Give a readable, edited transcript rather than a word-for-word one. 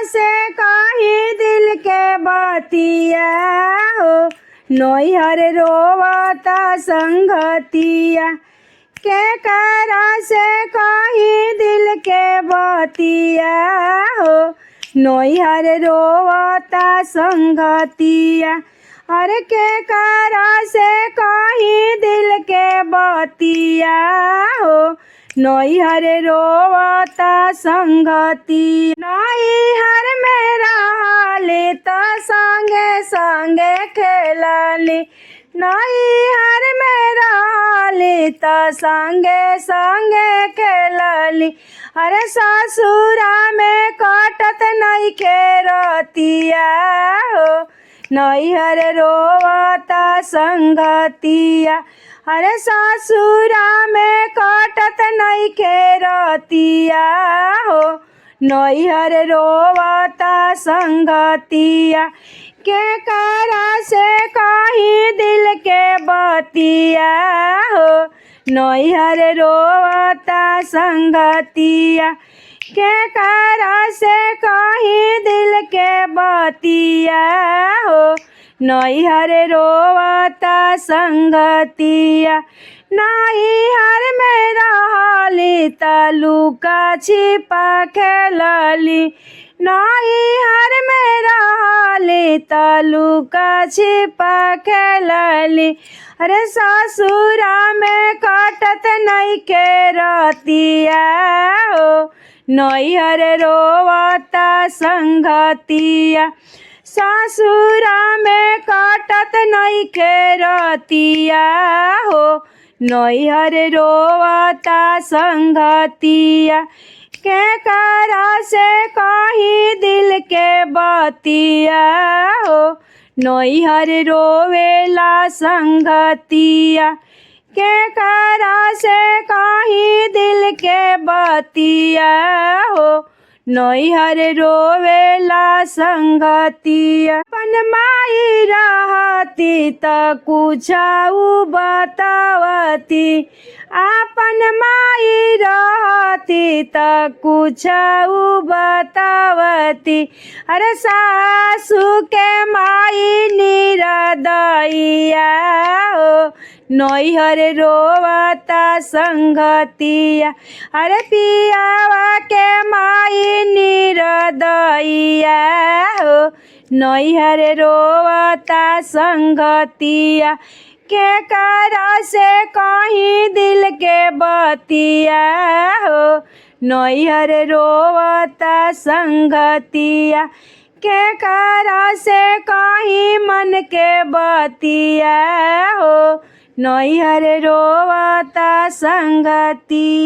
से कहीं दिल के बतिया हो, नैहर रोवता संगतिया। के करा से कहीं दिल के बतिया हो, नैहर रोवता संगतिया। अरे के करा से कहीं दिल के बतिया हो, नैहर रोवता संगतिया। नैहर में रहली त संगे संगे खेलली, नैहर में रहली त संगे संगे खेलली। अरे ससुरा में कटत नइखे रतिया हो, नैहर रोवता संगतिया। अरे ससुरा में कटत नइखे रतिया हो, नैहर रोवता संगतिया। के करा से कहीं दिल के बतिया हो, नैहर रोवता संगतिया। के करा से कहीं दिल के बतिया हो, नैहर रोवता संगतिया। नैहर में रहली त लुका छिपा खेलली, नैहर में रहली त लुका छिपा खेलली। अरे ससुरा में कटत नइखे रतिया हो, नैहर रोवता संगतिया। ससुरा में कटत नइखे रतिया हो, नैहर रोवता संगतिया। के करा से कहीं दिल के बतिया हो, नैहर रोवेला संगतिया। के करा से कहीं दिल के बतिया हो, नैहर रोवेला संगतिया। अपन माई रहती त कुछऊ बतावती, अपन माई रहती त कुछऊ बतावती। अरे सासू के माई निरदैया हो, नैहर रोवता संगतिया। अरे पियावा के माई निरदैया हो, नैहर रोवता संगतिया। के करा से कहीं दिल के बतिया हो, नैहर रोवता संगतिया। के करा से कहीं मन के बतिया हो, नैहर रोवता संगतिया।